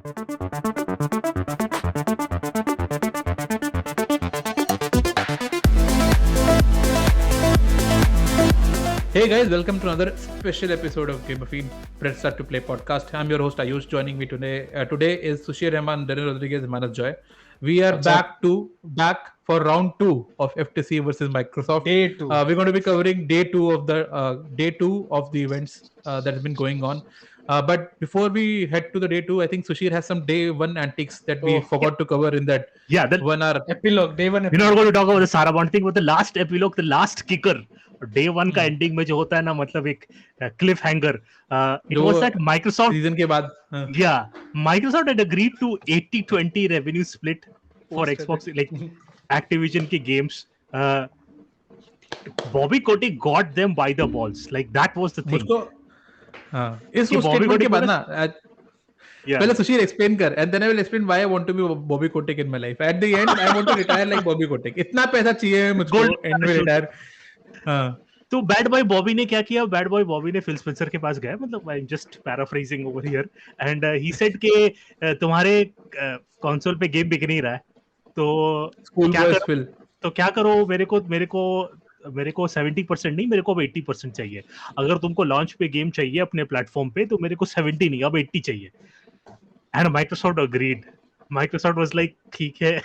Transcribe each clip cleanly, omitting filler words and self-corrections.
Hey guys, welcome to another special episode of Game of Fiend Press Start to Play podcast. I'm your host Ayush. Joining me today is Sushir Rahman, Daniel Rodriguez, and Manas Joy. We are back for round 2 of FTC versus Microsoft. Day 2. We're going to be covering day 2 of the events that have been going on. But before we head to the day 2, I think Sushir has some day 1 antics that we forgot to cover in that 1 hour epilogue. Day 1 We're not going to talk about the Sarabond thing, but the last epilogue, the last kicker. Day 1 का ending में जो होता है ना, मतलब एक Cliff hanger. It was that Microsoft season के बाद Microsoft had agreed to 80-20 revenue split for Xbox, like Activision के games. Bobby Kotick got them by the balls, like that was the thing. इस स्टेटमेंट के बाद ना पहले Sushir explain कर, and then I will explain why I want to be Bobby Kotick in my life. At the end, I want to retire like Bobby Kotick. इतना पैसा चाहिए मुझको एंड में रिटायर. तो बैड बॉय बॉबी ने क्या किया? बैड बॉय बॉबी ने फिल स्पेंसर के पास गया, मतलब I am just paraphrasing over here, and he said कि तुम्हारे कंसोल पे गेम बिक नहीं रहा है, तो क्या करो, मेरे को 70% नहीं, मेरे को अब 80% चाहिए. अगर तुमको लॉन्च पे गेम चाहिए अपने प्लेटफॉर्म पे, तो मेरे को 70 नहीं, अब 80 चाहिए. And Microsoft agreed. Microsoft was like ठीक है,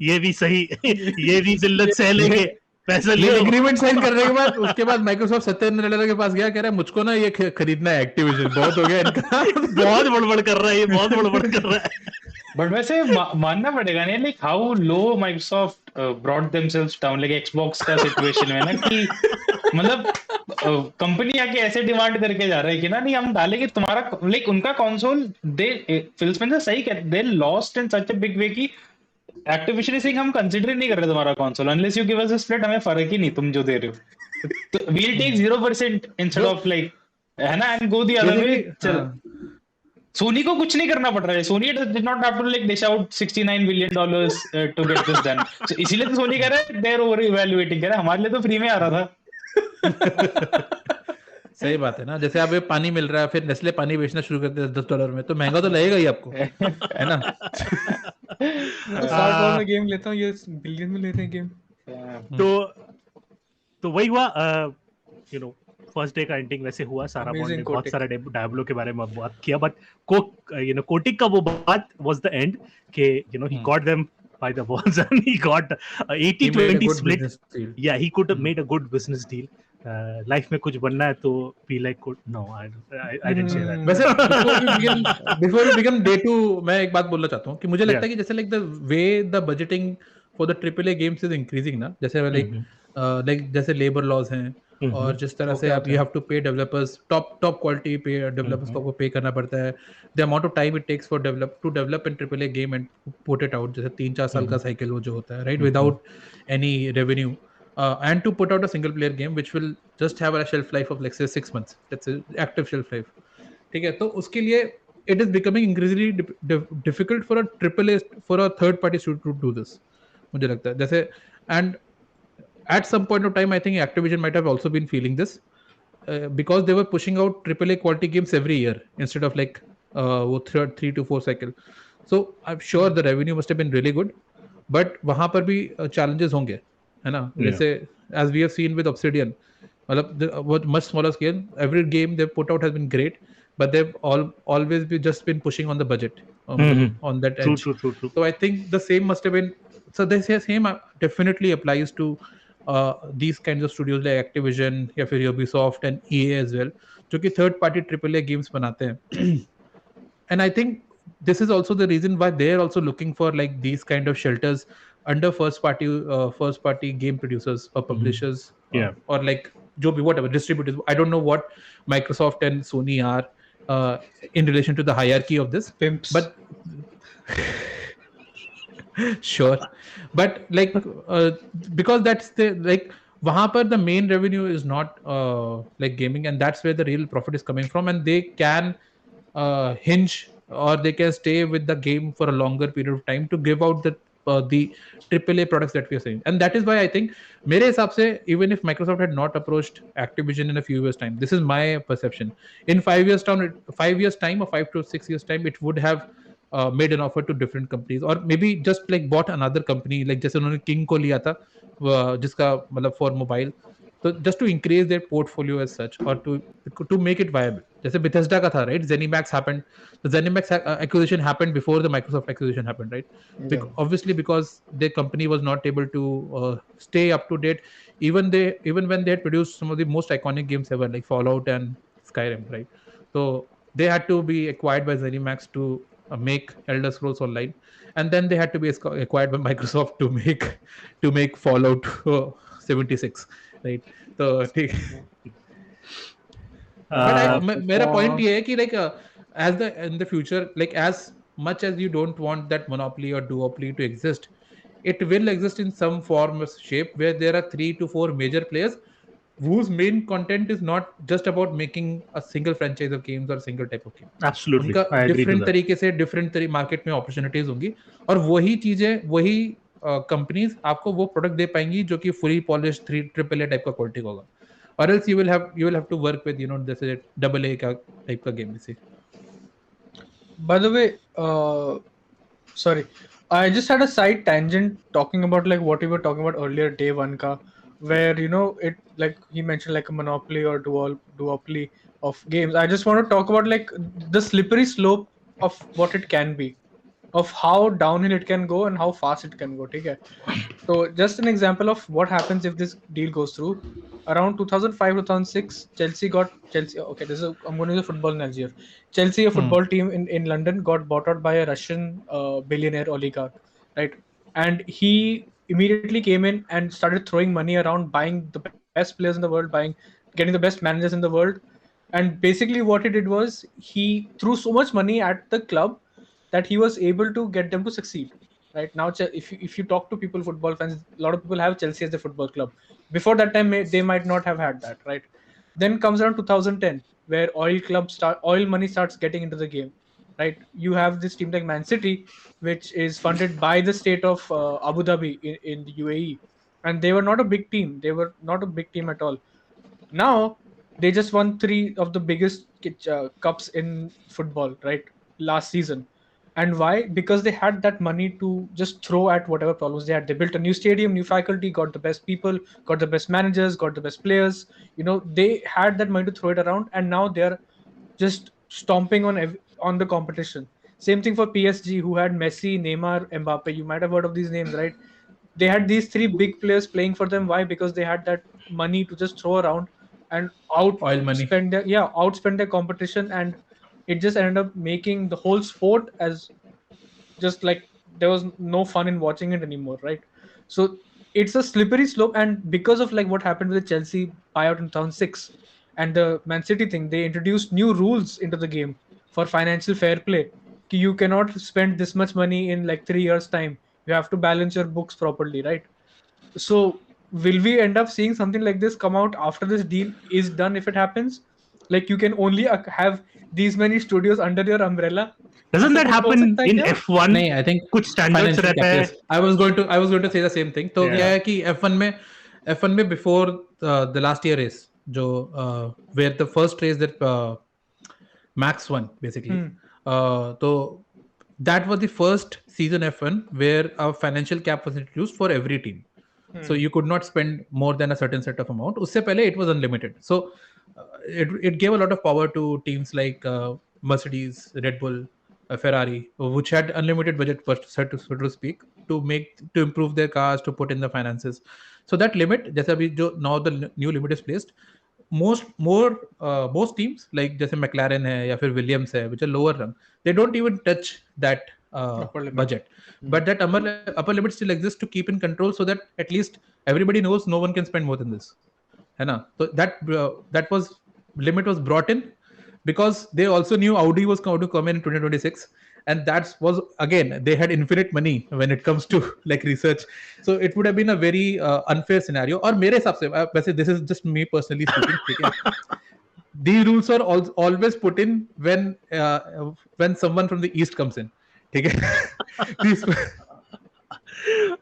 ये भी सही, ये भी जिल्लत सह लेंगे, पैसा ले. एग्रीमेंट साइन करने के बाद उसके बाद माइक्रोसॉफ्ट सत्य नाडेला के पास गया, कह रहा है मुझको ना ये खरीदना है एक्टिविजन, बहुत हो गया इनका. बहुत बड़बड़ कर रहा है ये, बहुत बड़बड़ कर रहा है. बट वैसे मानना पड़ेगा नहीं, like how low Microsoft brought themselves down, like Xbox का सिचुएशन में ना, कि मतलब कंपनी आके ऐसे डिमांड करके जा रहा है कि ना नहीं हम डालेंगे तुम्हारा, लाइक उनका कंसोल, दे फिल स्पेंसर सही कहते, they lost in such a big way कि एक्टिविजन से हम कंसीडर नहीं कर रहे तुम्हारा console, unless you give us a split, हमें फर्क ही नहीं तुम जो दे रहे हो, तो we will take 0% instead of, like है ना, and go the other way. चल सोनी को कुछ नहीं करना पड़ रहा है. Sony did not have to like dish out $69 billion to get this done. So इसीलिए तो सोनी कह रहा है दे आर ओवर इवैल्यूएटिंग, कह रहा है हमारे लिए तो फ्री में आ रहा था. सही बात है ना, जैसे आप पानी मिल रहा है, फिर नेस्ले पानी बेचना शुरू करते हैं $10 में, तो महंगा तो लगेगा ही आपको, है ना. $60 में गेम लेता हूँ, ये बिलियन में लेते हैं गेम. तो वही हुआ, यू नो, फर्स्ट डे का एंडिंग वैसे हुआ. सारा बॉन्ड ने बहुत सारा डायब्लो के बारे में बात किया, बट कोटिक का वो बात वाज द एंड कि you know he got them by the balls and he got 80-20 split. Yeah, he could have made a good business deal. Life में कुछ बनना है तो be like good. No, I didn't say that. वैसे before we begin day 2, मैं एक बात बोलना चाहता हूँ कि मुझे लगता है कि जैसे like the way the budgeting for the AAA games is increasing ना, जैसे like जैसे labor laws हैं, और जिस तरह से आप you have to pay developers top quality pay developers को पे करना पड़ता है. The amount of time it takes to develop an AAA game and put it out, जैसे 3-4 साल का साइकिल वो जो होता है, right, without any revenue, and to put out a single player game which will just have a shelf life of like say 6 months, that's an active shelf life. ठीक है, तो उसके लिए it is becoming increasingly difficult for a AAA, for a third party to do this, मुझे लगता है. जैसे and at some point of time, I think Activision might have also been feeling this, because they were pushing out AAA quality games every year instead of like 3 to 4 cycle. So I'm sure the revenue must have been really good, but वहाँ पर भी challenges होंगे, है ना. जैसे as we have seen with Obsidian, मतलब much smaller scale, every game they've put out has been great, but they've always just been pushing on the budget, on that edge. True. So I think the same must have been. So the same definitely applies to these kinds of studios like Activision या फिर Ubisoft and EA as well, जो कि third party AAA games बनाते हैं. And I think this is also the reason why they're also looking for like these kind of shelters under first party game producers or publishers, or like जो भी whatever distributors. I don't know what Microsoft and Sony are in relation to the hierarchy of this, pimps, but sure, but like because that's the like वहाँ पर the main revenue is not like gaming, and that's where the real profit is coming from, and they can hinge or they can stay with the game for a longer period of time to give out the AAA products that we are saying. And that is why I think मेरे हिसाब से even if Microsoft had not approached Activision in a few years time, this is my perception, in 5 years time or 5 to 6 years time, it would have made an offer to different companies, or maybe just like bought another company, like जैसे उन्होंने King को लिया था, जिसका मतलब for mobile, तो just to increase their portfolio as such, or to make it viable. जैसे Bethesda का था, right? ZeniMax happened. The ZeniMax acquisition happened before the Microsoft acquisition happened, right? Yeah. Obviously because their company was not able to stay up to date, even when they had produced some of the most iconic games ever, like Fallout and Skyrim, right? So they had to be acquired by ZeniMax to make Elder Scrolls Online, and then they had to be acquired by Microsoft to make Fallout 76, right? तो ठीक. But मेरा point ये है कि like as the in the future, like as much as you don't want that monopoly or duopoly to exist, it will exist in some form or shape where there are 3 to 4 major players whose main content is not just about making a single franchise of games or single type of game. Absolutely, उनका I agree to different that. तरीके से different market में opportunities होंगी, और वही चीजें, वही companies आपको वो प्रोडक्ट दे पाएंगी जो कि fully polish triple A type का क्वालिटी का होगा, और else you will have to work with जैसे डबल ए का टाइप का गेम जैसे. By the way, sorry, I just had a side tangent talking about like what we were talking about earlier, day one ka, where it like he mentioned like a monopoly or duopoly of games. I just want to talk about like the slippery slope of what it can be, of how downhill it can go and how fast it can go. Okay, so just an example of what happens if this deal goes through. Around 2005, 2006, Chelsea. Okay, I'm going to use a football analogy here. Chelsea, a football team in London, got bought out by a Russian billionaire oligarch, right? And he immediately came in and started throwing money around, buying the best players in the world, getting the best managers in the world. And basically, what he did was he threw so much money at the club that he was able to get them to succeed. Right now, if you talk to people, football fans, a lot of people have Chelsea as their football club. Before that time, they might not have had that, right? Then comes around 2010, where oil money starts getting into the game, right? You have this team like Man City, which is funded by the state of Abu Dhabi in the UAE, and they were not a big team. They were not a big team at all. Now they just won three of the biggest cups in football, right? Last season. And why? Because they had that money to just throw at whatever problems they had. They built a new stadium, new faculty, got the best people, got the best managers, got the best players. They had that money to throw it around, and now they're just stomping on the competition. Same thing for PSG, who had Messi, Neymar, Mbappe. You might have heard of these names, right? They had these three big players playing for them. Why? Because they had that money to just throw around and Oil money. outspend their competition, and it just ended up making the whole sport as just like there was no fun in watching it anymore, right? So it's a slippery slope, and because of like what happened with the Chelsea buyout in 2006 and the Man City thing, they introduced new rules into the game for financial fair play. You cannot spend this much money in like 3 years time. You have to balance your books properly, right? So will we end up seeing something like this come out after this deal is done? If it happens, like you can only have these many studios under your umbrella. Doesn't that happen in F1? नहीं, I think कुछ standards रहता है. I was going to say the same thing. तो क्या है कि F1 में before the last year race, जो where the first race that Max won basically. So that was the first season F1 where a financial cap was introduced for every team. So you could not spend more than a certain set of amount. उससे पहले it was unlimited. So it gave a lot of power to teams like Mercedes, Red Bull, Ferrari, which had unlimited budget, so to speak, to improve their cars, to put in the finances. So that limit, जैसे अभी जो now the new limit is placed, most teams like जैसे McLaren है या फिर Williams है, which are lower run, they don't even touch that budget. But that upper limit still exists to keep in control, so that at least everybody knows no one can spend more than this. है ना? So that was limit was brought in because they also knew Audi was going to come in 2026, and that was again they had infinite money when it comes to like research. So it would have been a very unfair scenario. और मेरे हिसाब से वैसे this is just me personally speaking. ठीक है? These rules are always put in when someone from the east comes in. ठीक है?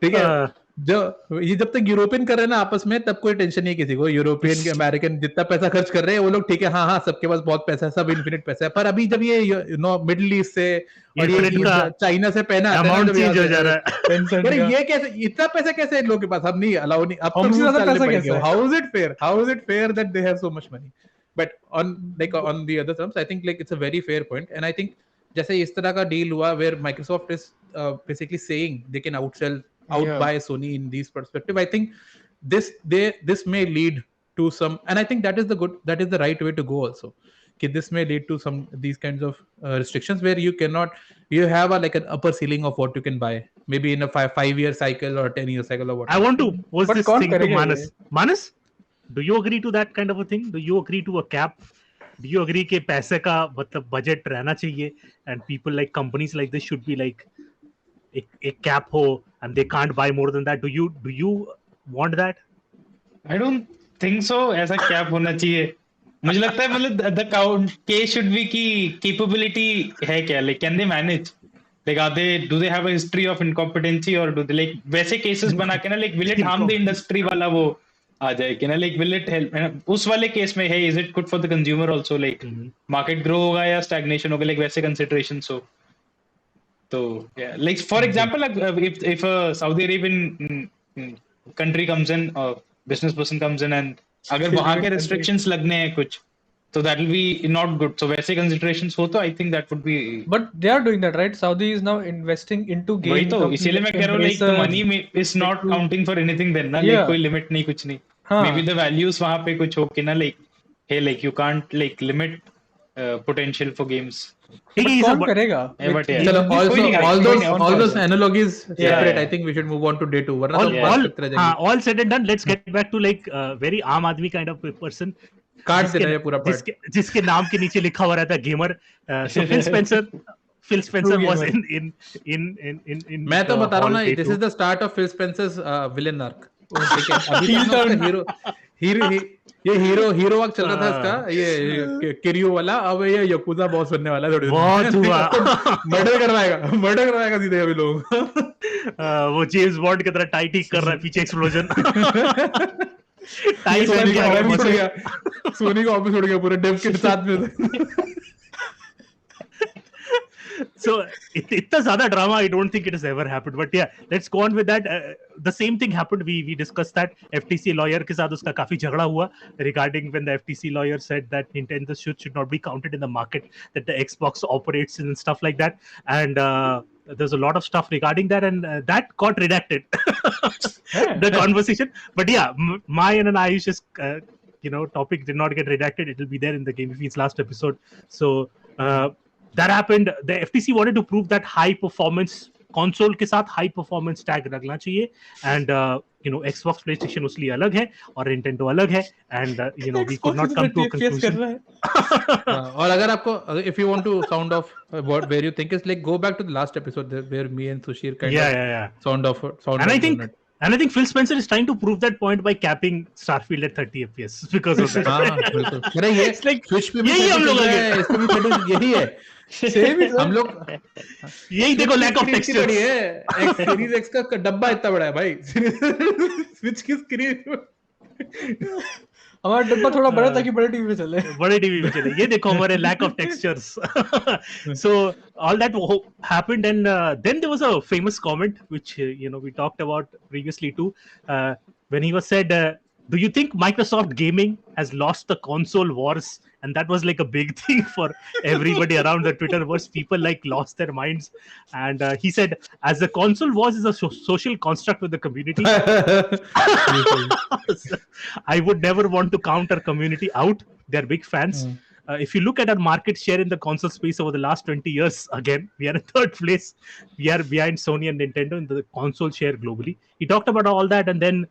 ठीक है? ये जब तक यूरोपियन कर रहे हैं ना आपस में, तब कोई टेंशन नहीं किसी को। यूरोपियन के अमेरिकन जितना पैसा खर्च कर रहे हैं वो लोग ठीक है, हाँ हाँ सबके पास बहुत पैसा है, सब इन्फिनिट पैसा है। पर अभी जब ये मिडिल ईस्ट से और ये चाइना से पहना आता है अमाउंट चेंज हो जा रहा है। अरे ये कैसे, इतना पैसा कैसे इन लोगों के पास? अब नहीं अलाउ नहीं, अब तो हमसे रूल्स ज्यादा डालने पैसा पड़ेंगे। कैसे है? How is it fair that they have so much money? But on the other terms, I think like it's a very fair point, and I think जैसे इस तरह का डील हुआ where Microsoft is basically saying they can outbuy Sony in these perspective, I think this may lead to some, and I think that is the right way to go also. This may lead to some these kinds of restrictions where you have like an upper ceiling of what you can buy, maybe in a 5-year cycle or 10-year cycle or whatever. I want to pose But this कौन thing to करेगा Manas. ये? Manas, do you agree to that kind of a thing? Do you agree to a cap? Do you agree कि पैसे का मतलब budget रहना चाहिए and people like companies like this should be like एक cap हो and they can't buy more than that? Do you want that? I don't think so. ऐसा cap होना चाहिए। मुझे लगता है मतलब the count case should be कि capability है क्या, like can they manage, like do they have a history of incompetency or do they like वैसे cases बना के ना like will it harm the industry वाला वो आ जाए कि ना like will it help उस वाले केस में है is it good for the consumer also, like market grow होगा या stagnation होगा, like वैसे considerations हो तो yeah, like for example like, if a Saudi Arabian country comes in, a business person comes in and अगर वहाँ के restrictions लगने हैं कुछ so that will be not good, so वैसे considerations हो तो I think that would be, But they are doing that, right? Saudi is now investing into वही game तो companies इसीलिए मैं like कह रहा हूँ like the Embracer, money is not like counting for anything then ना, like Yeah. कोई limit नहीं कुछ नहीं, हाँ. maybe the values वहाँ पे कुछ हो कि ना like hey like you can't like limit potential for games. But Hey, कौन करेगा? Yeah, but yeah. चलो कोई also नहीं करेगा, all कोई those नहीं, all those कौन analogies separate. yeah. I think we should move on to day 2 वरना तो all बात करते रह जाएंगे। all said and done, let's get back to like very आम आदमी kind of a person काट देना ये पूरा part। जिसके नाम के नीचे लिखा हुआ रहता है gamer. So Phil Spencer was in मैं तो बता रहा हूँ ना, Hall Day this 2. is the start of Phil Spencer's villain arc। ठीक है, अभी तक उसका हीरो वर्क चल रहा था इसका, ये किरियो वाला, अब ये यकुजा बॉस बनने वाला है थोड़ी देर में। बहुत हुआ। मर्डर करवाएगा सीधे अभी लोग। वो जेम्स बॉन्ड की तरह टाई ठीक कर रहा है, पीछे एक्सप्लोजन। टाई सोनी का ऑफिस उड़ गया पूरे डेव के साथ में। So इतना ज्यादा drama I don't think it has ever happened, but yeah, let's go on with that. The same thing happened, we discussed that FTC lawyer के साथ उसका काफी झगड़ा हुआ regarding when the FTC lawyer said that Nintendo should not be counted in the market that the Xbox operates in and stuff like that, and there's a lot of stuff regarding that, and that got redacted the conversation. But yeah, Mayan and I just topic did not get redacted. It will be there in the Game Feeds last episode. So that happened. The FTC wanted to prove that high performance console के साथ high performance tag लगना चाहिए, and Xbox PlayStation उसलिए अलग है और Nintendo अलग है, and we could not come to a conclusion. और अगर आपको if you want to sound off where you think is, like go back to the last episode where me and Sushir kind of sound off. And I think Phil Spencer is trying to prove that point by capping Starfield at 30 FPS because of that. हाँ बिल्कुल। अरे ये It's like Switch पे भी यही हम लोग इसमें भी यही है। हम लोग यही देखो lack of texture है। Series X का डब्बा इतना बड़ा है भाई, Switch की स्क्रीन हमारा डब्बा थोड़ा बड़ा ताकि बड़े टीवी पे चले। ये देखो हमारे lack of textures. So all that happened, and then there was a famous comment which we talked about previously too, when he was said, do you think Microsoft Gaming has lost the console wars? And that was like a big thing for everybody around the Twitterverse. People like lost their minds, and he said, as the console wars is a social construct with the community, I would never want to count our community out. They're big fans. If you look at our market share in the console space over the last 20 years, again, we are in third place. We are behind Sony and Nintendo in the console share globally. He talked about all that, and then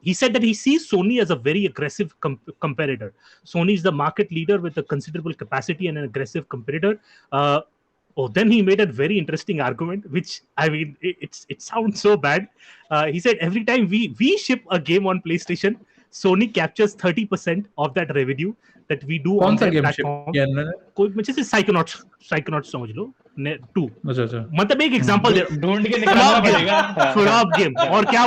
he said that he sees Sony as a very aggressive competitor. Sony is the market leader with a considerable capacity and an aggressive competitor. Then he made a very interesting argument, which I mean, it sounds so bad. He said every time we ship a game on PlayStation, Sony captures 30% of that revenue that we do कौन on सा their game ship platform. किया इन्होंने? कोई जैसे Psychonauts समझ लो 2 अच्छा मतलब एक एग्जांपल दे ढूंढ के निकालना पड़ेगा. फ्लॉप गेम और क्या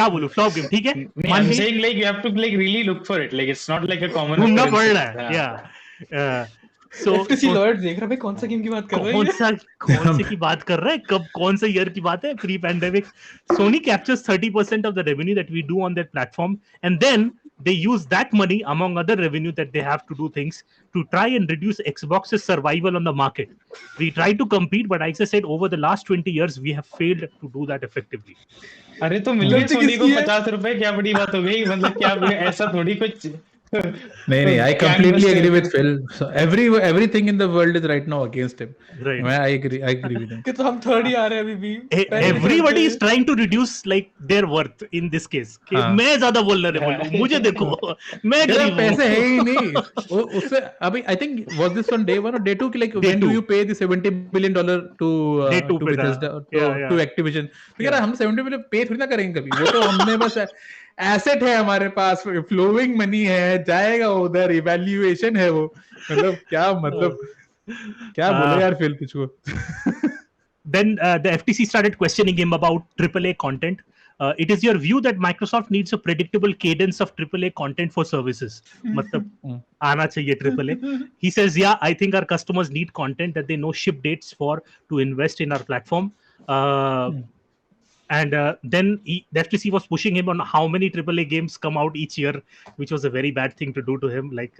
बोलूं फ्लॉप गेम ठीक है I'm saying like you have to like really look for it, like it's not like a common ढूंढना occurrence. पड़ रहा है या so FTC लॉयर्स देख रहा भाई कौन सा गेम की बात कर रहे हैं कौन से की बात कर रहा है कब कौन से ईयर की बात है pre pandemic Sony captures 30% of the revenue that we do on their platform and then they use that money among other revenue that they have to do things to try and reduce Xbox's survival on the market. We try to compete but as I said over the last 20 years we have failed to do that effectively. अरे तो मिल गए सोनी को 50 रुपए, क्या बड़ी बात हो गई, मतलब क्या ऐसा थोड़ी कुछ. नहीं, I completely agree with Phil. So everything in the world is right now against him. Right. I agree with him. कि तो हम थर्ड ही आ रहे हैं अभी भी. Everybody is trying to reduce like their worth in this case. कि मैं ज्यादा vulnerable हूँ, मुझे देखो, मैं गरीब हूँ. पैसे है ही नहीं. उससे अभी I think was this on day 1 or day 2 कि like when do you pay the $70 billion to Bethesda to Activision? तो यार हम 70 billion पे थोड़ी ना करेंगे कभी. वो तो हमने बस एसेट है हमारे पास, फ्लोइंग मनी है, जाएगा उधर, इवैल्यूएशन है वो. मतलब क्या बोले यार फिल तुझको. Then the FTC started questioning him about AAA content. It is your view that Microsoft needs a predictable cadence of AAA content for services. मतलब आना चाहिए AAA. He says, yeah, I think our customers need content that they know ship dates for to invest in our platform. And then the FTC was pushing him on how many AAA games come out each year, which was a very bad thing to do to him. Like,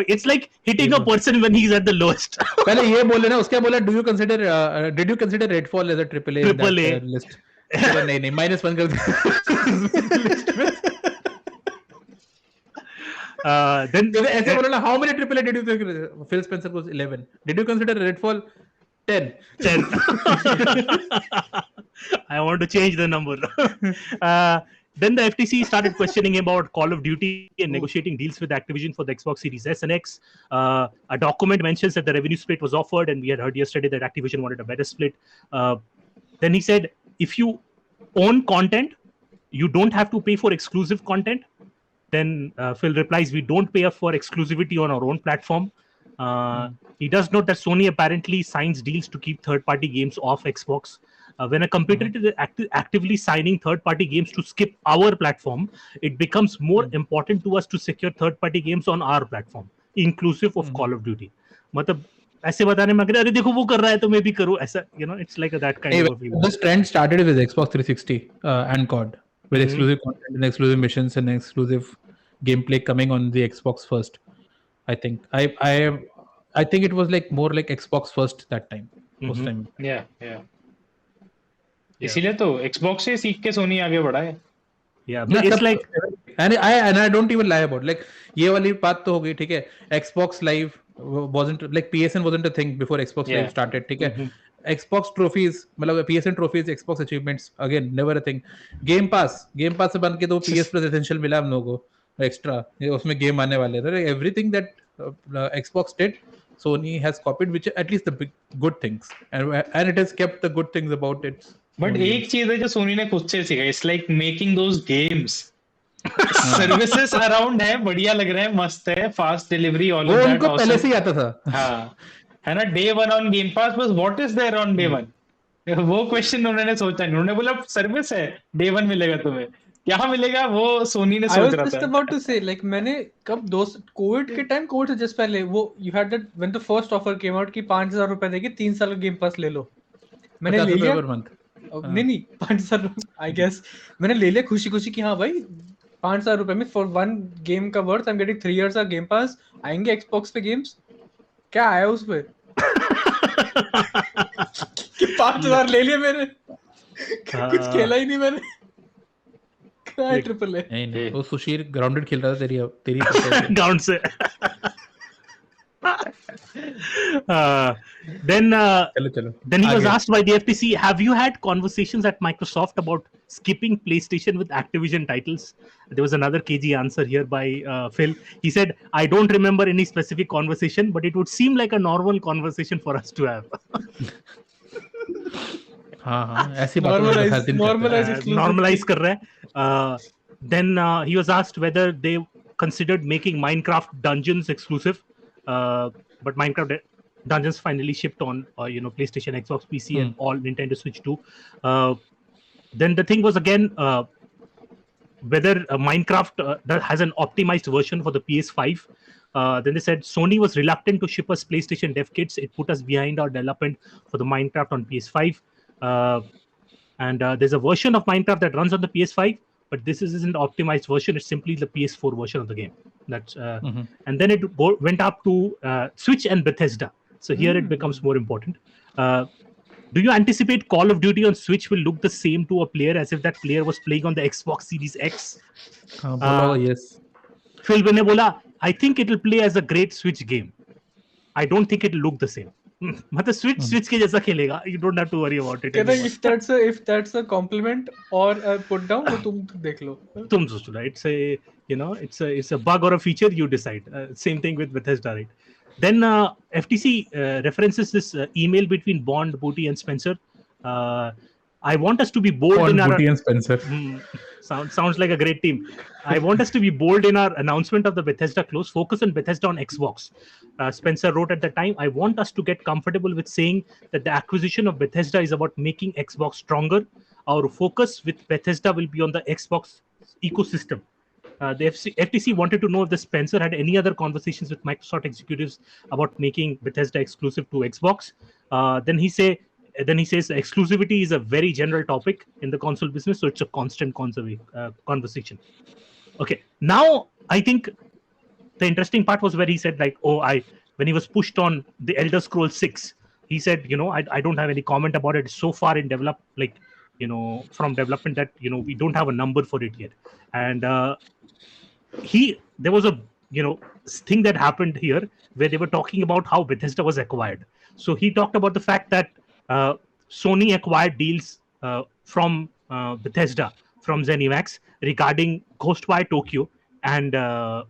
it's like hitting a person when he's at the lowest. पहले ये बोले ना, उसके बोला, did you consider Redfall as a AAA in that list? नहीं, -1 कर दिया. Then ऐसे बोला ना, how many AAA did you consider? Phil Spencer goes 11. Did you consider Redfall? 10. I want to change the number. Then the FTC started questioning him about Call of Duty and negotiating deals with Activision for the Xbox Series S and X. A document mentions that the revenue split was offered, and we had heard yesterday that Activision wanted a better split. Then he said, if you own content, you don't have to pay for exclusive content. Then Phil replies, we don't pay for exclusivity on our own platform. He does note that Sony apparently signs deals to keep third-party games off Xbox. When a competitor is actively signing third-party games to skip our platform, it becomes more important to us to secure third-party games on our platform, inclusive of Call of Duty. मतलब ऐसे बताने में अरे देखो वो कर रहा है तो मैं भी करूँ ऐसा, you know, it's like that kind of a feeling. This trend started with Xbox 360 and COD, with exclusive content and exclusive missions and exclusive gameplay coming on the Xbox first. I think I think it was like more like Xbox first that time. Uस time. Yeah. इसीलिए तो Xbox से सीख के Sony आगे बढ़ा है. Yeah, but it's like and I don't even lie about like ये वाली बात तो हो गई, ठीक है. Xbox Live wasn't like PSN wasn't a thing before Xbox Live started, ठीक है. Xbox trophies, मतलब PSN trophies, Xbox achievements, again never a thing. Game Pass से बन के तो PS Plus Essential मिला हम लोगों को extra, उसमें गेम आने वाले थे. Everything that Xbox did, Sony has copied, which at least the big good things, and it has kept the good things about it. But एक चीज है जो सोनी ने खुद से सीखा, it's like making those games. Services around है, बढ़िया लग रहा है, मस्त है, fast delivery, all of that. वो उनको पहले से ही आता था. हाँ, है ना. Day 1 on Game Pass, but what is there on Day 1? वो क्वेश्चन उन्होंने सोचा नहीं. उन्होंने बोला सर्विस है, Day 1 मिलेगा तुम्हें. क्या मिलेगा वो सोनी ने सोच रहा था. I was just about to say, like मैंने कब कोविड के टाइम, कोविड से जस्ट पहले वो you had that when the first offer came out कि 5,000 रुपए देके 3 साल का गेम पास ले लो. मैंने ले लिया. नहीं 5,000 आई गेस मैंने ले लिया खुशी कि हाँ भाई 5,000 रुपए में फॉर वन गेम का worth I am getting 3 years का गेम पास. आएंगे Xbox पे गेम्स. क्या आया उस पे? 5,000 ले लिए मैंने. कुछ खेला ही नहीं मैंने. ट्रिपल ए नहीं वो सुशीर ग्राउंडेड खेल रहा था तेरी ग्राउंड से. Then he was asked by the FTC, have you had conversations at Microsoft about skipping PlayStation with Activision titles? There was another KG answer here by Phil. He said, I don't remember any specific conversation, but it would seem like a normal conversation for us to have. हाँ ऐसी बात normalize कर रहा है. Then he was asked whether they considered making Minecraft Dungeons exclusive, but Minecraft Dungeons finally shipped on PlayStation, Xbox, PC, and all Nintendo Switch too. Then the thing was again whether Minecraft that has an optimized version for the PS5. Then they said Sony was reluctant to ship us PlayStation dev kits. It put us behind our development for the Minecraft on PS5. And there's a version of Minecraft that runs on the PS5, but this isn't optimized version. It's simply the PS4 version of the game. That's and then it went up to Switch and Bethesda. So here it becomes more important. Do you anticipate Call of Duty on Switch will look the same to a player as if that player was playing on the Xbox Series X? Yes. Phil Winne bola, I think it will play as a great Switch game. I don't think it will look the same. मतलब Switch के जैसा खेलेगा. You don't have to worry about it. If that's a compliment or a put down, तो तुम देख लो. तुम सोच लो. It's a bug or a feature. You decide. Same thing with Bethesda, right? Then FTC references this email between Bond, Booty, and Spencer. I want us to be bold Bond, in our... Booty, and Spencer. Sounds like a great team. I want us to be bold in our announcement of the Bethesda close. Focus on Bethesda on Xbox. Spencer wrote at the time, I want us to get comfortable with saying that the acquisition of Bethesda is about making Xbox stronger. Our focus with Bethesda will be on the Xbox ecosystem. The FTC wanted to know if the Spencer had any other conversations with Microsoft executives about making Bethesda exclusive to Xbox. Then he says exclusivity is a very general topic in the console business, so it's a constant conversation. Okay, now I think the interesting part was where he said when he was pushed on the Elder Scrolls 6, he said, I don't have any comment about it. It's so far in from development that we don't have a number for it yet. And there was a thing that happened here where they were talking about how Bethesda was acquired. So he talked about the fact that Sony acquired deals from Bethesda from ZeniMax regarding Ghostwire Tokyo and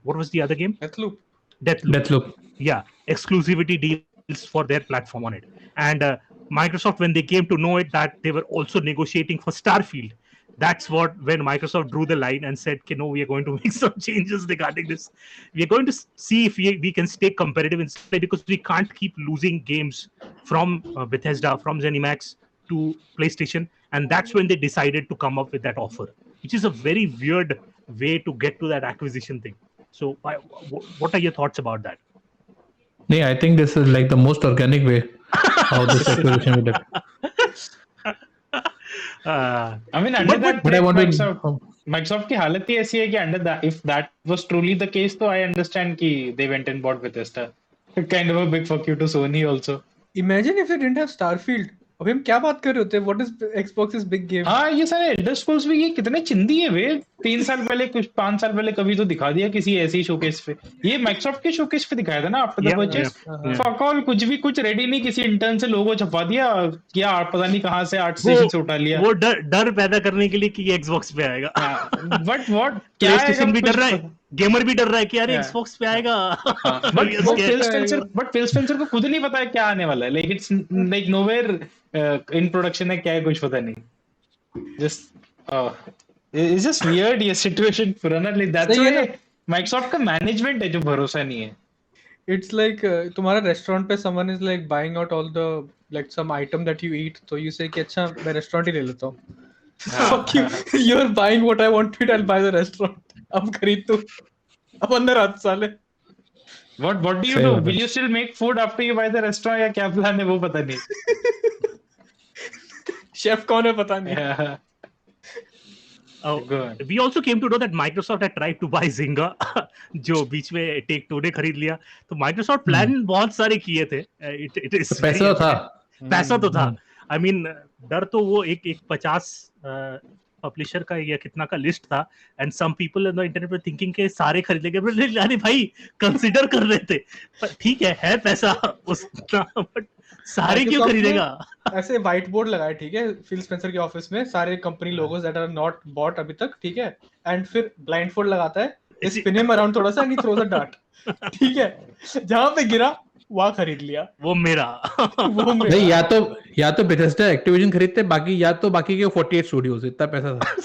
what was the other game? Deathloop. Yeah, exclusivity deals for their platform on it. And Microsoft, when they came to know it, that they were also negotiating for Starfield. That's when Microsoft drew the line and said, we are going to make some changes regarding this. We are going to see if we can stay competitive instead, because we can't keep losing games from Bethesda, from ZeniMax to PlayStation. And that's when they decided to come up with that offer, which is a very weird way to get to that acquisition thing. So what are your thoughts about that? I think this is like the most organic way how this acquisition will happen. Under that, Microsoft की हालत ही ऐसी है कि if that was truly the case, तो I understand कि they went and bought Bethesda. Kind of a big fuck you to Sony also. Imagine if they didn't have Starfield. अभी हम क्या बात कर रहे होते हैं? What is Xbox's big game? हाँ, ये सारे Elder Scrolls भी ये कितने चिंदी है वे. 3 साल पहले 5 साल पहले कभी तो दिखा दिया किसी ऐसी शोकेस पे. ये Microsoft के शोकेस पे दिखाया था ना after the purchase. Fuck all, कुछ रेडी नहीं, किसी इंटर्न से लोगो छपा दिया, क्या पता नहीं कहां से 8 स्टेशन से उठा लिया. वो डर पैदा करने के लिए कि ये Xbox पे आएगा. बट व्हाट PlayStation भी डर रहा है, गेमर भी डर रहा है कि यार Xbox पे आएगा. बट फिल स्पेंसर को खुद नहीं पता है क्या आने वाला है. Like it's like nowhere in production है, क्या है कुछ पता नहीं. It's just weird ये situation पुराना. Like that's why Microsoft का मैनेजमेंट है जो भरोसा नहीं है. It's like तुम्हारा रेस्टोरेंट पे someone is like buying out all the like some item that you eat, तो you say कि अच्छा मैं रेस्टोरेंट ही ले लेता हूँ. Fuck you, you're buying what I want to eat, I'll buy the restaurant. अब खरीद तू, अब अंदर हाथ साले. What do you do? Will you still make food after you buy the restaurant, या क्या प्लान है वो पता नहीं. शेफ कौन है पता नहीं. We also came to know that Microsoft had tried to buy Zynga, जो बीच में Take-Two ने खरीद लिया. तो Microsoft प्लान बहुत सारे किए थे. पैसा तो था. I mean, डर तो वो एक 50 पब्लिशर का या कितना का लिस्ट था. And some people on the internet पे थिंकिंग के सारे खरीद लेंगे. अरे भाई कंसीडर कर रहे थे, पर ठीक है पैसा उतना, बट सारे क्यों खरीदेगा. ऐसे व्हाइट बोर्ड लगाए, ठीक है, फिल स्पेंसर के ऑफिस में सारे company logos that are not bought अभी तक, ठीक है. एंड फिर ब्लाइंडफोल्ड लगाता है, स्पिन हिम अराउंड थोड़ा सा and he throws a dart, ठीक है. जहां पे गिरा वहां खरीद लिया. वो मेरा नहीं, या तो Bethesda एक्टिविजन खरीदते, बाकी के 48 स्टूडियोज, इतना पैसा था.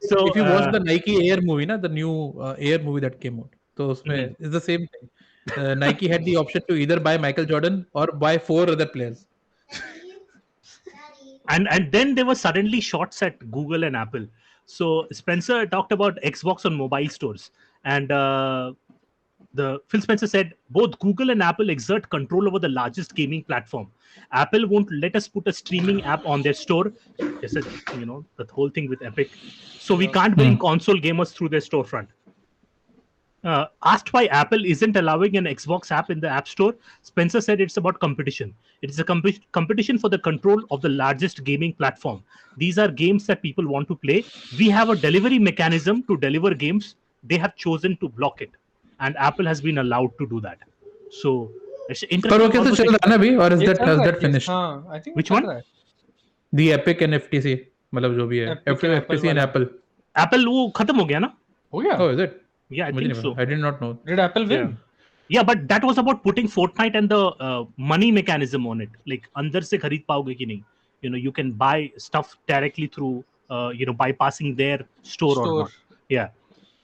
So if you watch the Nike Air movie, na, the new Air movie that came out, so उसमें is the same thing. Nike had the option to either buy Michael Jordan or buy 4 other players. and then there were suddenly shots at Google and Apple. So Spencer talked about Xbox on mobile stores, and the Phil Spencer said both Google and Apple exert control over the largest gaming platform. Apple won't let us put a streaming app on their store. They said, the whole thing with Epic. So we can't bring console gamers through their storefront. Asked why Apple isn't allowing an Xbox app in the App Store, Spencer said it's about competition. It's a competition for the control of the largest gaming platform. These are games that people want to play. We have a delivery mechanism to deliver games. They have chosen to block it. And Apple has been allowed to do that. So, it's interesting. पर वो कैसे चल रहा है ना अभी, or has that finished? हाँ, I think Which one? The Epic and FTC, मतलब जो भी है, FTC and Apple. Apple वो खत्म हो गया ना? हो गया? Oh, is it? Yeah, I think so. I did not know. Did Apple win? Yeah, but that was about putting Fortnite and the money mechanism on it. Like अंदर से खरीद पाओगे कि नहीं? You can buy stuff directly through bypassing their store or not. Yeah.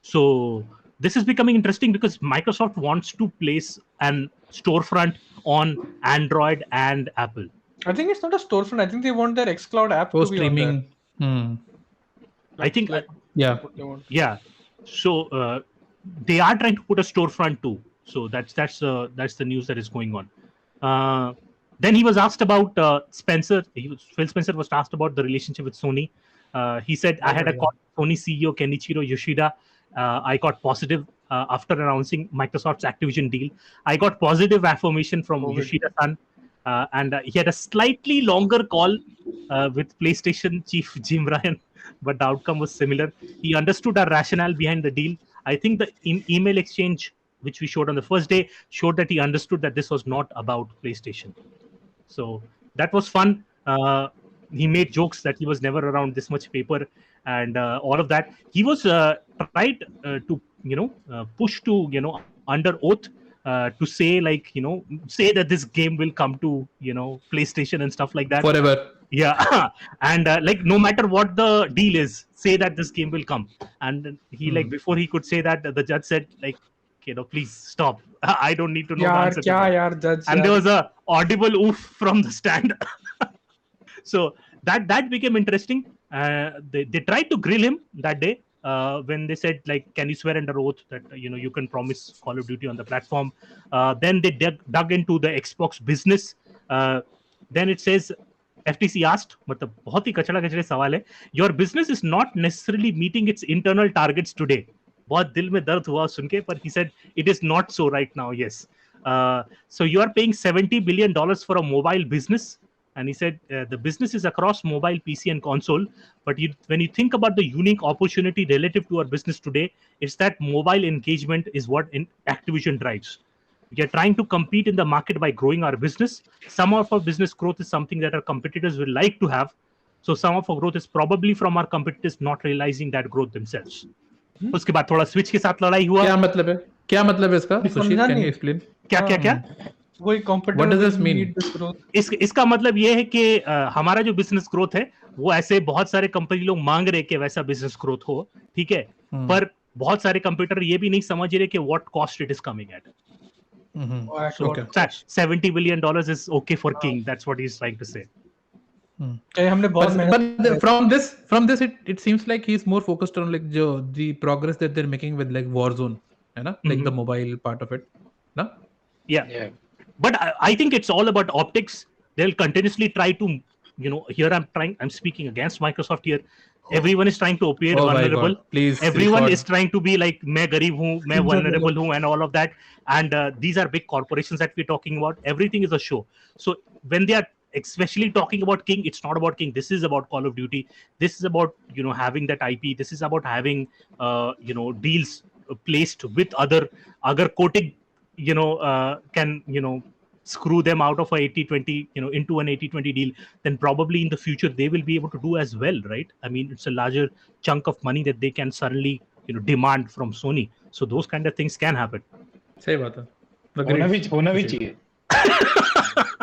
So this is becoming interesting because Microsoft wants to place an storefront on Android and Apple. I think it's not a storefront. I think they want their xCloud app to be streaming. on there. I think Yeah. So they are trying to put a storefront too. So that's the news that is going on. Then he was asked about Spencer. Phil Spencer was asked about the relationship with Sony. He said, I had a call with Sony CEO Kenichiro Yoshida. I got positive after announcing Microsoft's Activision deal. I got positive affirmation from Yoshida-san. And he had a slightly longer call with PlayStation chief Jim Ryan, but the outcome was similar. He understood our rationale behind the deal. I think the email exchange, which we showed on the first day, showed that he understood that this was not about PlayStation. So that was fun. He made jokes that he was never around this much paper and all of that. He was tried to push to under oath to say say that this game will come to PlayStation and stuff like that forever. Yeah. And no matter what the deal is, say that this game will come. And he before he could say that, the judge said please stop. I don't need to know the answer. Judge, and there was a audible oof from the stand. So that became interesting. They tried to grill him that day when they said can you swear under oath that you can promise Call of Duty on the platform. Then they dug into the Xbox business. Then it says FTC asked, मतलब बहुत ही कचड़ा कचड़े सवाल है, your business is not necessarily meeting its internal targets today. बहुत दिल में दर्द हुआ सुन के, but he said it is not so right now. Yes. So you are paying $70 billion for a mobile business. And he said the business is across mobile, PC and console. But when you think about the unique opportunity relative to our business today, it's that mobile engagement is what Activision drives. We are trying to compete in the market by growing our business. Some of our business growth is something that our competitors will like to have. So some of our growth is probably from our competitors not realizing that growth themselves. उसके बाद थोड़ा switch के साथ लड़ाई हुआ. क्या मतलब है इसका? सुशील, can you explain? क्या? वही competitor. What does this mean? इसका मतलब ये है कि हमारा जो बिजनेस ग्रोथ है वो ऐसे बहुत सारे कंपनी लोग मांग रहे कि वैसा बिजनेस ग्रोथ हो, ठीक है, पर बहुत सारे कंप्यूटर ये भी नहीं समझ रहे कि what cost it is coming at. Okay. $70 billion is okay for King. That's what he's trying to say. But from this it seems like he's more focused on the progress that they're making with Warzone, है ना? The mobile part of it, ना? Yeah. But I think it's all about optics. They'll continuously try to, here I'm speaking against Microsoft here. Everyone is trying to appear vulnerable. Please, everyone is trying to be like, मैं गरीब हूँ, मैं vulnerable हूँ, and all of that. And these are big corporations that we're talking about. Everything is a show. So when they are especially talking about King, it's not about King. This is about Call of Duty. This is about having that IP. This is about having deals placed with other quoting can screw them out of a 80-20 into an 80-20 deal, then probably in the future they will be able to do as well, right? I mean, it's a larger chunk of money that they can suddenly demand from Sony. So those kind of things can happen. सही बात है. होना भी चाहिए.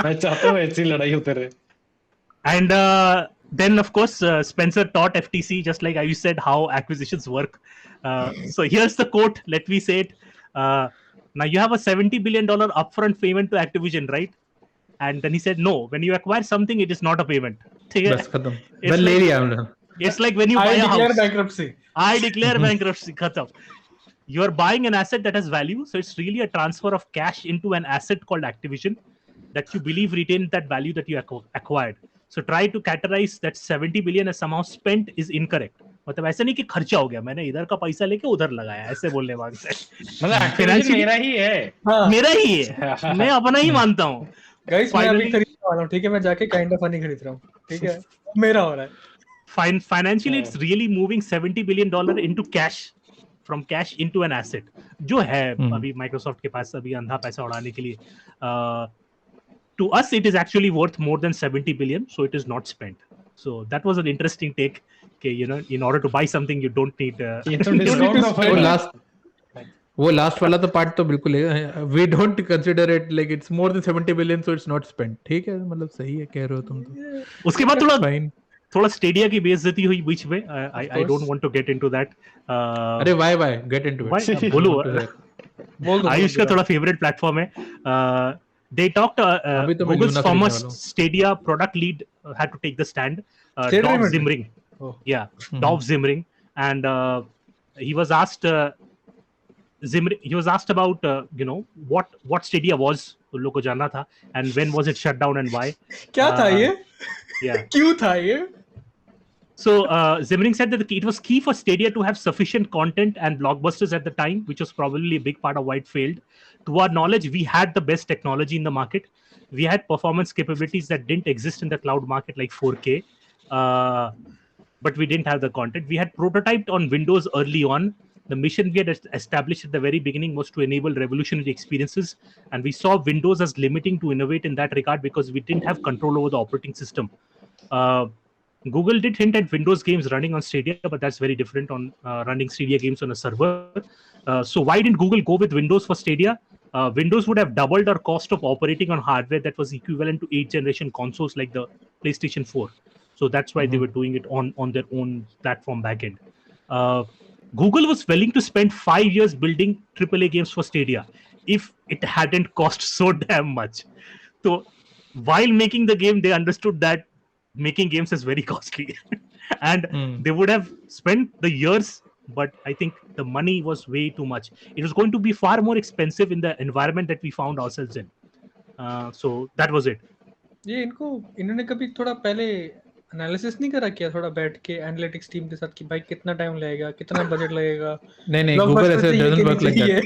मैं चाहता हूँ ऐसी लड़ाई होते रहे. And Then of course Spencer taught FTC, just like you said, how acquisitions work. So here's the quote. Let me say it. Now you have a $70 billion upfront payment to Activision, right? And then he said, no, when you acquire something, it is not a payment. बस खत्म It's मैं ले like- लिया हमने It's like when you buy I a declare house. bankruptcy. I declare bankruptcy. Khatam. You are buying an asset that has value, so it's really a transfer of cash into an asset called Activision that you believe retains that value that you acquired. So try to categorize that 70 billion as somehow spent is incorrect. मतलब ऐसा नहीं कि खर्चा हो गया, मैंने इधर का पैसा लेके उधर लगाया, ऐसे बोलने वाले से। मतलब Activision मेरा ही है। हाँ मेरा ही है, मैं अपना ही मानता हूँ। गाइस मैं अभी Finally- खरीदने वाला हूँ, ठीक है, मैं जाके काइंड ऑफ फनी खरीद रहा हूँ, ठीक है, मेरा हो रहा है। Financially, it's really moving $70 billion into cash, from cash into an asset, जो है अभी Microsoft के पास अभी अंधा पैसा उड़ाने के लिए. To us, it is actually worth more than 70 billion, so it is not spent. So that was an interesting take. Okay, you know, in order to buy something, you don't need. ये तो discount offer है। वो last वाला तो part तो बिल्कुल है, we don't consider it like it's more than 70 billion so it's not spent, ठीक है, मतलब सही है, कह रहे हो तुम तो। उसके बाद थोड़ा स्टेडिया की बेइज्जती हुई बीच में, I don't want to get into that. अरे व्हाई गेट इनटू इट, बोलो, आयुष का थोड़ा फेवरेट प्लेटफॉर्म है। They talked. Google's former Stadia product lead had to take the stand. Dov Zimring. Yeah, Dov Zimring, and he was asked. He was asked about you know what Stadia was, लोगों को जानना था, and when was it shut down and why. क्या था ये? Yeah. क्यों था ये? So Zimring said that it was key for Stadia to have sufficient content and blockbusters at the time, which was probably a big part of why it failed. To our knowledge, we had the best technology in the market. We had performance capabilities that didn't exist in the cloud market, like 4K, but we didn't have the content. We had prototyped on Windows early on. The mission we had established at the very beginning was to enable revolutionary experiences, and we saw Windows as limiting to innovate in that regard because we didn't have control over the operating system. Google did hint at Windows games running on Stadia, but that's very different on running Stadia games on a server. So why didn't Google go with Windows for Stadia? Windows would have doubled our cost of operating on hardware that was equivalent to 8th generation consoles like the PlayStation 4. So that's why they were doing it on their own platform backend. Google was willing to spend 5 years building AAA games for Stadia if it hadn't cost so damn much. So while making the game, they understood that making games is very costly and they would have spent the years, but I think the money was way too much. It was going to be far more expensive in the environment that we found ourselves in. So that was it. ये इन्होंने कभी थोड़ा पहले analysis नहीं करा क्या, थोड़ा बैठ के एनालिटिक्स टीम के साथ कि भाई कितना टाइम लगेगा, कितना बजट लगेगा? नहीं गूगल ऐसे doesn't work like that.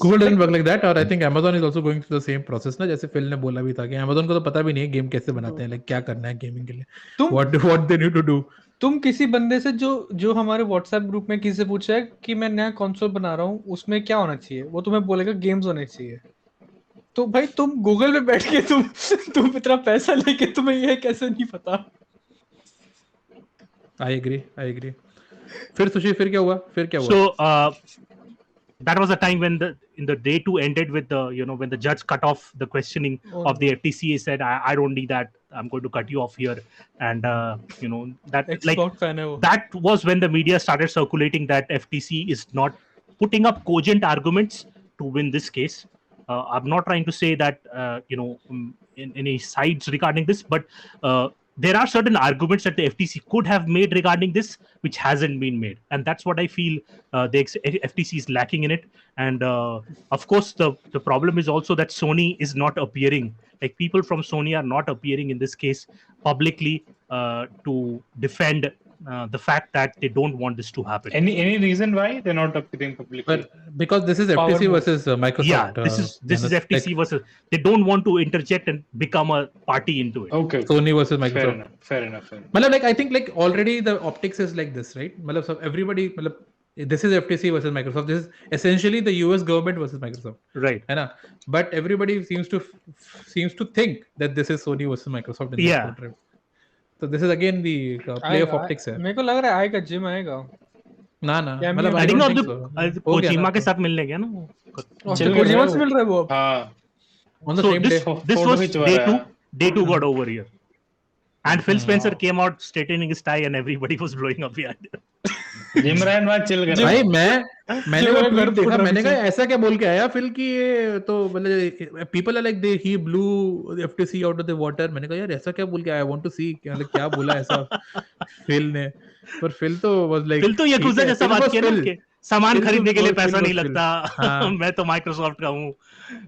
Google doesn't work like that, और I think Amazon is also going through the same process ना, जैसे फिल ने बोला भी था कि Amazon को तो पता भी नहीं है गेम कैसे बनाते हैं, लाइक क्या करना है गेमिंग के लिए, what they need to do. तुम किसी बंदे से जो हमारे व्हाट्सएप ग्रुप में किसी से पूछा है कि मैं नया कंसोल बना रहा हूँ, उसमें क्या होना चाहिए, वो तुम्हें बोलेगा गेम्स होने चाहिए। तो भाई तुम गूगल पे बैठ के तुम इतना पैसा लेके तुम्हें ये कैसे नहीं पता? I agree. फिर सुशी फिर क्या हुआ? So that was a time when the day 2 ended with the when the judge cut off the questioning of the FTC. He said, I don't need that, I'm going to cut you off here, and that that was when the media started circulating that FTC is not putting up cogent arguments to win this case. I'm not trying to say that in any sides regarding this, but there are certain arguments that the FTC could have made regarding this, which hasn't been made, and that's what I feel the FTC is lacking in it. And of course, the problem is also that Sony is not appearing. Like, people from Sony are not appearing in this case publicly to defend the fact that they don't want this to happen. Any reason why they're not appearing publicly? But because this is FTC versus Microsoft. Yeah, this is FTC versus. They don't want to interject and become a party into it. Okay. Sony versus Microsoft. Fair enough. Like, I think like already the optics is like this, right? So everybody, this is FTC versus Microsoft. This is essentially the US government versus Microsoft. Right. But everybody seems to think that this is Sony versus Microsoft. Yeah. So this is again the play of optics है. मेरे को लग रहा है आएगा, gym आएगा. ना मतलब I think अब कोजिमा के साथ मिलने गया ना. कोजिमा से मिल रहा है वो. On the same day. This was day 2. Day 2 got over here. And Phil Spencer came out straightening his tie and everybody was blowing up behind him. जिमरान वहाँ चिल कर भाई मैंने वो ट्वीट देखा, मैंने कहा ऐसा क्या बोल के आया फिल की ये तो मतलब पीपल आर लाइक दे ही blew FTC out of the water. मैंने कहा यार ऐसा क्या बोल के आया, आई वांट टू सी मतलब क्या बोला ऐसा फिल ने. पर फिल तो वाज लाइक फिल तो याकुजा जैसा बात किया ना कि सामान खरीदने के लिए पैसा नहीं लगता. मैं तो माइक्रोसॉफ्ट का हूँ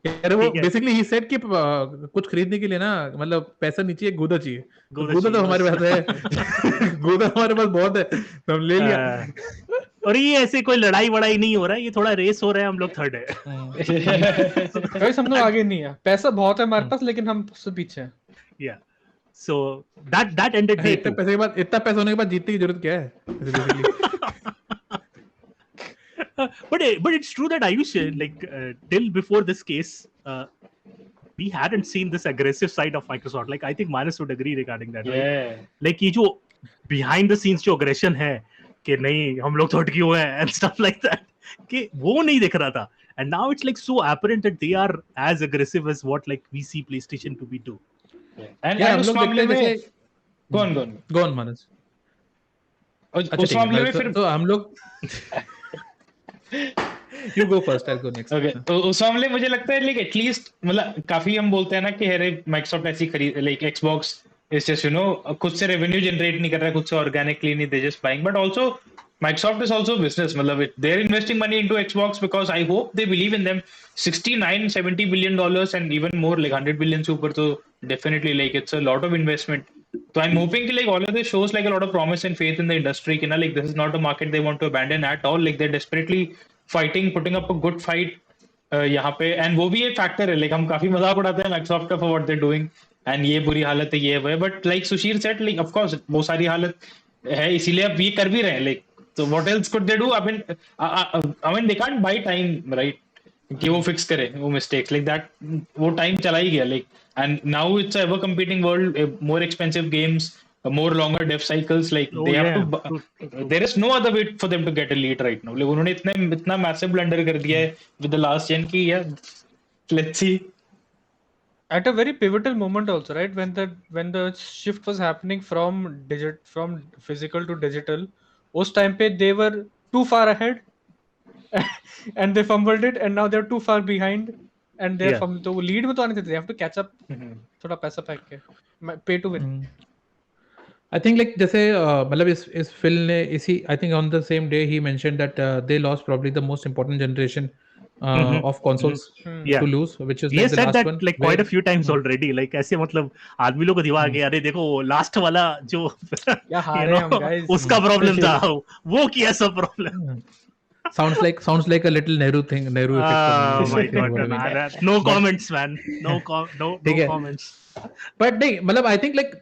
यार. वो बेसिकली ही सेड कि कुछ खरीदने के लिए ना मतलब पैसा नहीं चाहिए, गूदा चाहिए. गूदा तो हमारे पास है. गूदा हमारे पास बहुत है तो हम ले लिया. और ये ऐसे कोई लड़ाई वड़ाई नहीं हो रहा है, ये थोड़ा रेस हो रहा है. हम लोग थर्ड है. हम लोग आगे नहीं है. पैसा बहुत है हमारे पास लेकिन हम उससे पीछे हैं. या सो दैट एंडेड डे 2. इतना पैसा होने के बाद जीतने की जरूरत क्या है? But it's true that Ayush, like till before this case, we hadn't seen this aggressive side of Microsoft. Like I think Manas would agree regarding that. Yeah. Like ये जो behind the scenes जो aggression है कि नहीं हम लोग थोड़ क्यों हैं and stuff like that, कि वो नहीं दिख रहा था. And now it's like so apparent that they are as aggressive as what like we see PlayStation to be too. And उस मामले में go on Manas. उस मामले में फिर तो हम लोग You go first, I'll go next. Okay. तो उस मामले मुझे लगता है लाइक एटलीस्ट मतलब काफी हम बोलते हैं ना कि अरे माइक्रोसॉफ्ट ऐसी खरीद लाइक एक्सबॉक्स इज जस्ट खुद से रेवेन्यू जनरेट नहीं कर रहा है, खुद से ऑर्गेनिकली नहीं, they just buying. But also Microsoft is also business. मतलब they're investing money into Xbox because I hope they believe in them. 69-70 billion dollars and even more like 100 billion से ऊपर तो definitely like it's a lot of investment. So I'm hoping कि like all of this shows like a lot of promise and faith in the industry कि ना like this is not a market they want to abandon at all. Like they're desperately fighting, putting up a good fight यहाँ पे. And वो भी एक factor है. Like हम काफी मजाक उड़ाते हैं Microsoft का for what they're doing. And ये बुरी हालत है, ये है. But like Sushil said, like of course वो सारी हालत है इसीलिए अब ये कर भी रहे हैं. Like so what else could they do? I mean they can't buy time, right? कि वो fix करे वो mistakes like that. वो time चला ही गया like. And now it's a ever competing world, more expensive games, more longer dev cycles. Like they have to. There is no other way for them to get a lead right now. Like उन्होंने इतना massive blunder कर दिया है with the last gen की. Yeah, let's see. At a very pivotal moment also, right? When the shift was happening from physical to digital, उस time पे they were too far ahead and they fumbled it and now they're too far behind and they're तो वो lead में तो आने थे. They have to catch up. थोड़ा पैसा फेंक के pay to win. I think like जैसे मतलब इस फिल ने इसी I think on the same day he mentioned that they lost probably the most important generation of consoles to lose, which is like the last that one. Like quite a few times already. Like ऐसे मतलब आदमी लोग को दिमाग गया अरे देखो last वाला जो उसका प्रॉब्लम था वो किया सब problem. Sounds like a little Nehru thing. Nehru effect. Oh my god. No comments man. No comments. But नहीं मतलब I think like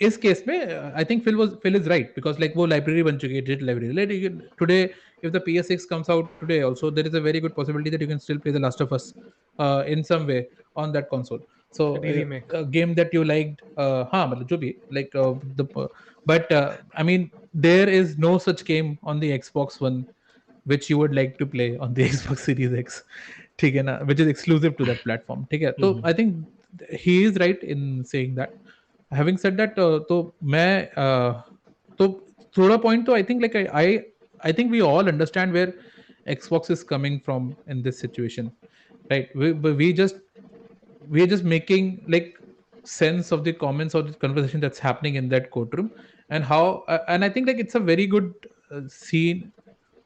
इस केस में I think Phil is right because like वो library बन चुकी है, digital library. Like today if the PS6 comes out today also there is a very good possibility that you can still play The Last of Us in some way on that console. So a game that you liked हाँ मतलब जो भी like but I mean there is no such game on the Xbox One which you would like to play on the Xbox Series X, ठीक है ना, which is exclusive to that platform. ठीक है, तो I think he is right in saying that. Having said that, तो मैं तो थोड़ा point तो I think like I think we all understand where Xbox is coming from in this situation, right? We are just making like sense of the comments or the conversation that's happening in that courtroom and how and I think like it's a very good scene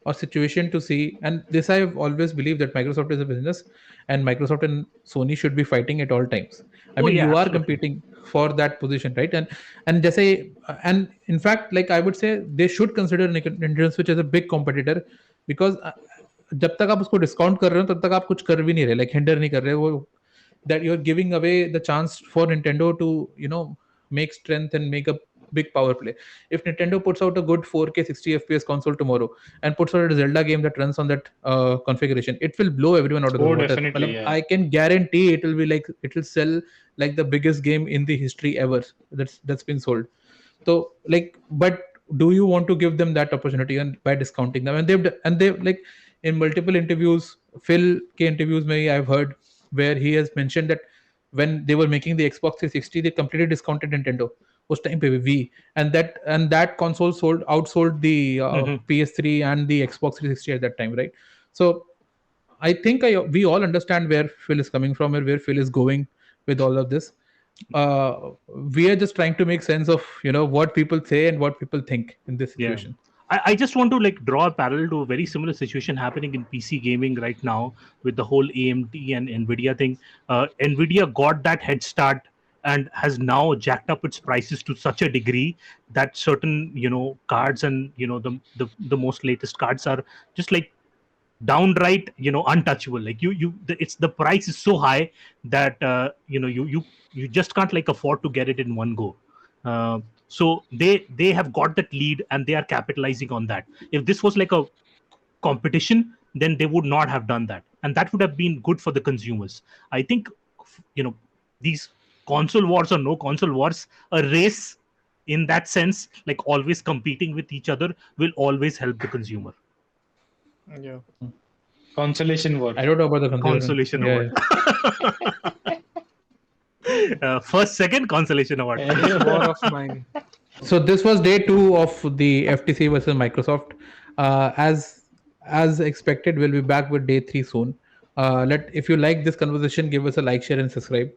or situation to see. And this I've always believed that Microsoft is a business and Microsoft and Sony should be fighting at all times. I mean, you are competing for that position, right? And just say, and in fact, like I would say, they should consider Nintendo Switch as a big competitor because जब तक आप उसको discount कर रहे हो तब तक आप कुछ कर भी नहीं रहे, like हिंडर नहीं कर रहे वो, that you're giving away the chance for Nintendo to make strength and make a big power play. If Nintendo puts out a good 4K 60 FPS console tomorrow and puts out a Zelda game that runs on that configuration, it will blow everyone out of the water. Definitely, yeah. I can guarantee it will sell like the biggest game in the history ever that's been sold. So like, but do you want to give them that opportunity and by discounting them? And they've like in multiple interviews, Phil ke interviews mein I've heard where he has mentioned that when they were making the Xbox 360, they completely discounted Nintendo उस time पे भी and that console outsold the PS3 and the Xbox 360 at that time, right? So I think we all understand where Phil is coming from and where Phil is going with all of this. We are just trying to make sense of what people say and what people think in this situation. I just want to like draw a parallel to a very similar situation happening in PC gaming right now with the whole AMD and Nvidia thing. Nvidia got that head start and has now jacked up its prices to such a degree that certain cards and the most latest cards are just like downright untouchable. Like it's the price is so high that you just can't like afford to get it in one go. So they have got that lead and they are capitalizing on that. If this was like a competition, then they would not have done that, and that would have been good for the consumers. I think these console wars or no console wars, a race in that sense, like always competing with each other, will always help the consumer. Yeah. Consolation war. I don't know about the Consolation award. First, second consolation award. War of mine. So this was day 2 of the FTC versus Microsoft. As expected, we'll be back with day 3 soon. If you like this conversation, give us a like, share, and subscribe.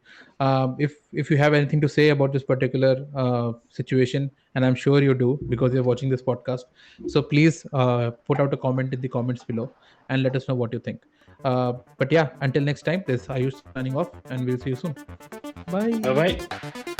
If you have anything to say about this particular situation, and I'm sure you do because you're watching this podcast, so please put out a comment in the comments below and let us know what you think. But yeah, until next time, this is Ayush signing off, and we'll see you soon. Bye. Bye.